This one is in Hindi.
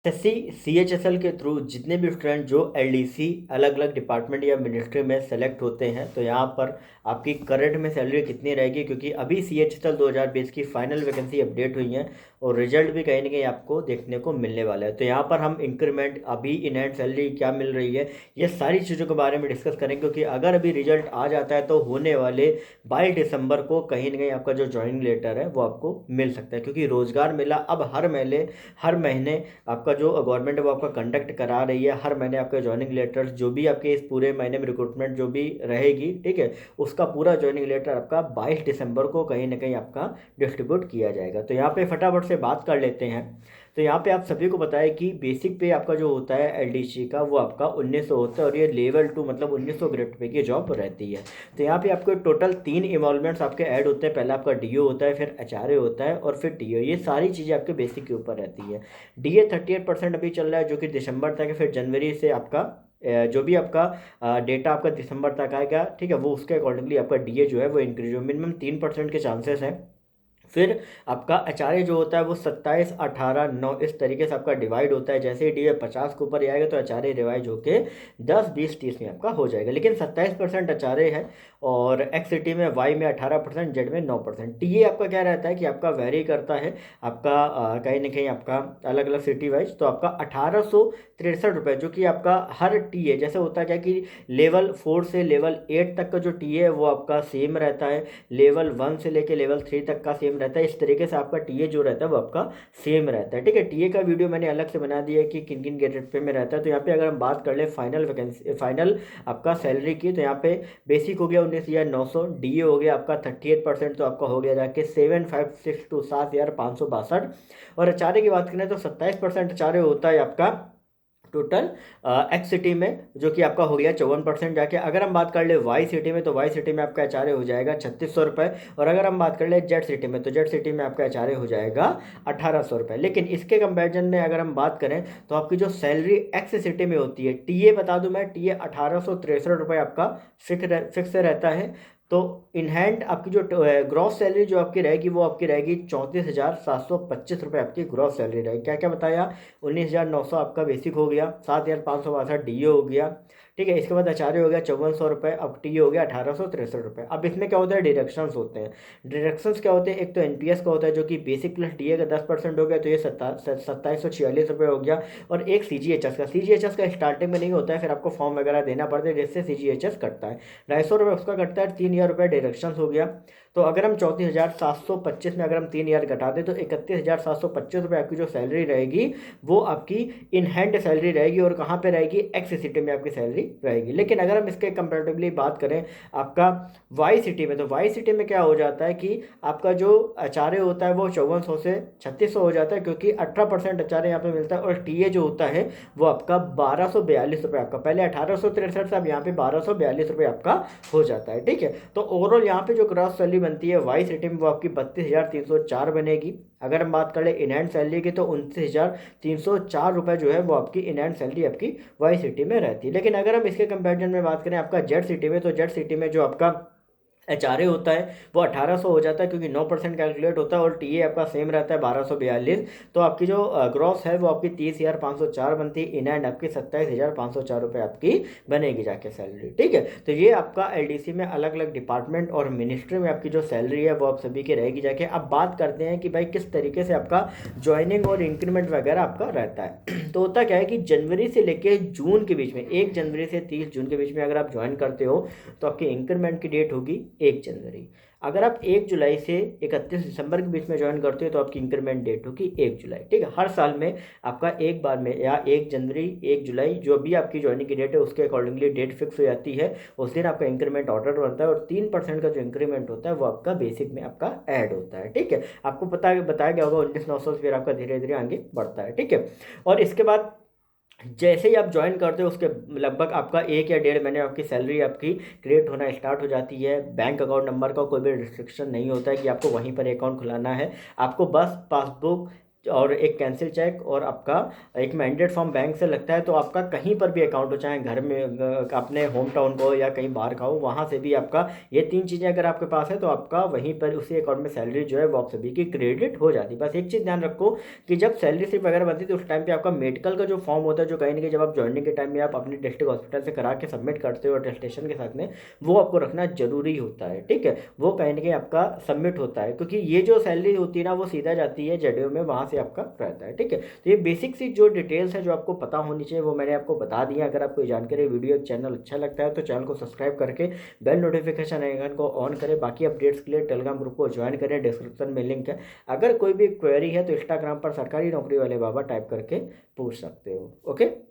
एसएससी सीएचएसएल के थ्रू जितने भी स्टूडेंट जो एलडीसी अलग अलग डिपार्टमेंट या मिनिस्ट्री में सेलेक्ट होते हैं, तो यहाँ पर आपकी करंट में सैलरी कितनी रहेगी, क्योंकि अभी सीएचएसएल 2020 की फाइनल वैकेंसी अपडेट हुई है और रिजल्ट भी कहीं ना कहीं आपको देखने को मिलने वाला है। तो यहाँ पर हम इंक्रीमेंट, अभी इन हैंड सैलरी क्या मिल रही है, ये सारी चीज़ों के बारे में डिस्कस करेंगे। क्योंकि अगर अभी रिजल्ट आ जाता है तो होने वाले 22 दिसंबर को कहीं ना कहीं आपका जो ज्वाइनिंग लेटर है वो आपको मिल सकता है। क्योंकि रोजगार मेला अब हर महीने आपका जो गवर्नमेंट है वो आपका कंडक्ट करा रही है। हर महीने आपके ज्वाइनिंग लेटर्स जो भी आपके इस पूरे महीने में रिक्रूटमेंट जो भी रहेगी, ठीक है, उसका पूरा ज्वाइनिंग लेटर आपका 22 दिसंबर को कहीं ना कहीं आपका डिस्ट्रीब्यूट किया जाएगा। तो यहाँ पे फटाफट से बात कर लेते हैं। तो यहाँ पे आप सभी को पता है कि बेसिक पे आपका जो होता है एलडीसी का वो आपका 1900 होता है, और ये लेवल 2 मतलब 1900 ग्रेड पे की जॉब रहती है। तो यहाँ पे आपको टोटल 3 इन्वॉल्वमेंट्स आपके ऐड होते हैं। पहला आपका डीओ होता है, फिर एचआरए होता है, और फिर टीओ। ये सारी चीज़ें आपके बेसिक के ऊपर रहती है। डीए 38% अभी चल रहा है, जो कि दिसंबर तक है। फिर जनवरी से आपका जो भी आपका डेटा आपका दिसंबर तक आएगा, ठीक है, वो उसके अकॉर्डिंगली आपका डीए जो है वो इंक्रीज हो, मिनिमम 3% के चांसेस हैं। फिर आपका एचआरए जो होता है वो 27, 18, 9 इस तरीके से आपका डिवाइड होता है। जैसे ही डीए 50 के ऊपर आएगा तो एचआरए रिवाइज होके 10, 20, 30 में आपका हो जाएगा। लेकिन 27% एचआरए है, और एक्स सिटी में, वाई में 18%, जेड में 9%। टीए आपका क्या रहता है कि आपका वेरी करता है आपका कहीं ना कहीं आपका अलग अलग सिटी वाइज। तो आपका 1863 रुपये, जो कि आपका हर टीए जैसे होता है क्या कि लेवल 4 से लेवल 8 तक का जो टीए है वो आपका सेम रहता है, लेवल 1 से लेके लेवल 3 तक का सेम रहता है। इस तरीके से आपका टीए जो रहता है वो आपका सेम रहता है, ठीक है। टीए का वीडियो मैंने अलग से बना दिया है कि किन किन ग्रेड पे में रहता है। तो यहाँ पे अगर हम बात कर ले फाइनल वैकेंसी, फाइनल आपका सैलरी की, तो यहाँ पे बेसिक हो गया 19,900, डीए हो गया आपका 38%, तो आपका हो गया जाके 7,562, 7,562। और एचआरए की बात करें तो 27% एचआरए होता है आपका टोटल एक्स सिटी में, जो कि आपका हो गया 54% जाके। अगर हम बात कर ले वाई सिटी में, तो वाई सिटी में आपका एचआरए हो जाएगा 3600 रुपये। और अगर हम बात कर ले जेड सिटी में, तो जेड सिटी में आपका एचआरए हो जाएगा 1800 रुपये। लेकिन इसके कंपैरिजन में अगर हम बात करें तो आपकी जो सैलरी एक्स सिटी में होती है, टीए बता दूं मैं, टीए 1863 रुपये आपका फिक्स रहता है। तो इन हैंड आपकी जो ग्रॉस सैलरी जो आपकी रहेगी वो आपकी रहेगी 34,725 रुपये आपकी ग्रॉस सैलरी रहेगी। क्या क्या बताया, 19,900 आपका बेसिक हो गया, 7,562 डी हो गया, ठीक है। इसके बाद एचआरए हो गया 5400 रुपये, अब टी हो गया 1863 रुपये। अब इसमें क्या होता है, डिडक्शंस होते हैं। डिडक्शंस क्या होते हैं, एक तो एनपीएस का होता है जो कि बेसिक प्लस डीए का 10% हो गया, तो ये 2746 रुपये हो गया। और एक सीजीएचएस का स्टार्टिंग में नहीं होता है, फिर आपको फॉर्म वगैरह देना पड़ता है, जिससे सीजीएचएस कटता है 250 रुपये उसका कटता है, 3,000 रुपये डिडक्शंस हो गया। तो अगर हम 34,725 में अगर हम 3,000 घटा दें तो 31,725 रुपये आपकी जो सैलरी रहेगी वो आपकी इन हैंड सैलरी रहेगी। और कहाँ पे रहेगी, एक्स सिटी में आपकी सैलरी रहेगी। लेकिन अगर हम इसके कंपेरेटिवली बात करें आपका वाई सिटी में, तो वाई सिटी में क्या हो जाता है कि आपका जो एचआरए होता है वो 5400 से 3600 हो जाता है, क्योंकि 18% एचआरए यहाँ पे मिलता है। और टीए जो होता है वो आपका 1,242 रुपये, आपका पहले 1863 से अब यहाँ पे 1,242 रुपये आपका हो जाता है, ठीक है। तो ओवरऑल यहाँ पे जो ग्रॉस सैलरी बनती है वाई सिटी में वो आपकी 32,304 बनेगी। अगर हम बात करें इन हैंड सैलरी की, तो 29,304 रुपये जो है वो आपकी इन हैंड सैलरी आपकी वाई सिटी में रहती है। लेकिन अगर हम इसके कंपैरिजन में बात करें आपका जेड सिटी में, तो जेड सिटी में जो आपका एचआरए होता है वो 1800 हो जाता है, क्योंकि 9% कैलकुलेट होता है, और टीए आपका सेम रहता है 1242। तो आपकी जो ग्रॉस है वो आपकी 30,504 बनती है, इन एंड आपकी 27,504 रुपये आपकी बनेगी जाके सैलरी, ठीक है। तो ये आपका एलडीसी में अलग अलग डिपार्टमेंट और मिनिस्ट्री में आपकी जो सैलरी है वो आप सभी की रहेगी जाके। अब बात करते हैं कि भाई किस तरीके से आपका ज्वाइनिंग और इंक्रीमेंट वगैरह आपका रहता है। तो होता क्या है कि जनवरी से लेके जून के बीच में, 1 जनवरी से 30 जून के बीच में अगर आप ज्वाइन करते हो तो आपकी इंक्रीमेंट की डेट होगी 1 जनवरी। अगर आप 1 जुलाई से 31 दिसंबर के बीच में ज्वाइन करते हो तो आपकी इंक्रीमेंट डेट होगी 1 जुलाई, ठीक है। हर साल में आपका एक बार में या 1 जनवरी, 1 जुलाई जो भी आपकी ज्वाइनिंग की डेट है उसके अकॉर्डिंगली डेट फिक्स हो जाती है। उस दिन आपका इंक्रीमेंट ऑर्डर बनता है, और 3% का जो इंक्रीमेंट होता है वो आपका बेसिक में आपका ऐड होता है, ठीक है। आपको बताया गया होगा 19,900 फिर आपका धीरे धीरे आगे बढ़ता है, ठीक है। और इसके बाद जैसे ही आप ज्वाइन करते हो उसके लगभग आपका 1 या 1.5 महीने आपकी सैलरी आपकी क्रिएट होना स्टार्ट हो जाती है। बैंक अकाउंट नंबर का कोई भी रिस्ट्रिक्शन नहीं होता है कि आपको वहीं पर अकाउंट खुलाना है। आपको बस पासबुक, और एक कैंसिल चेक और आपका एक मैंडेट फॉर्म बैंक से लगता है, तो आपका कहीं पर भी अकाउंट हो, चाहे घर में अपने होम टाउन को या कहीं बाहर का हो, वहाँ से भी आपका ये 3 चीज़ें अगर आपके पास है तो आपका वहीं पर उसी अकाउंट में सैलरी जो है वो आप सभी की क्रेडिट हो जाती है। बस एक चीज़ ध्यान रखो कि जब सैलरी स्लिप वगैरह बनती है तो उस टाइम पे आपका मेडिकल का जो फॉर्म होता है, जो कहीं ना कहीं जब आप ज्वाइनिंग के टाइम में आप अपने डिस्ट्रिक्ट हॉस्पिटल से करा के सबमिट करते हो अटेस्टेशन के साथ में, वो आपको रखना जरूरी होता है, ठीक है। वो कहीं ना कहीं आपका सबमिट होता है, क्योंकि ये जो सैलरी होती है ना वो सीधा जाती है जेडीओ में, वहाँ से आपका रहता है, ठीक है। तो ये बेसिक सी जो डिटेल्स है जो आपको पता होनी चाहिए वो मैंने आपको बता दिया। अगर आपको ये जानकारी वीडियो चैनल अच्छा लगता है तो चैनल को सब्सक्राइब करके बेल नोटिफिकेशन आइकन को ऑन करें। बाकी अपडेट्स के लिए टेलीग्राम ग्रुप को ज्वाइन करें, डिस्क्रिप्शन में लिंक है। अगर कोई भी क्वेरी है तो इंस्टाग्राम पर सरकारी नौकरी वाले बाबा टाइप करके पूछ सकते हो। ओके।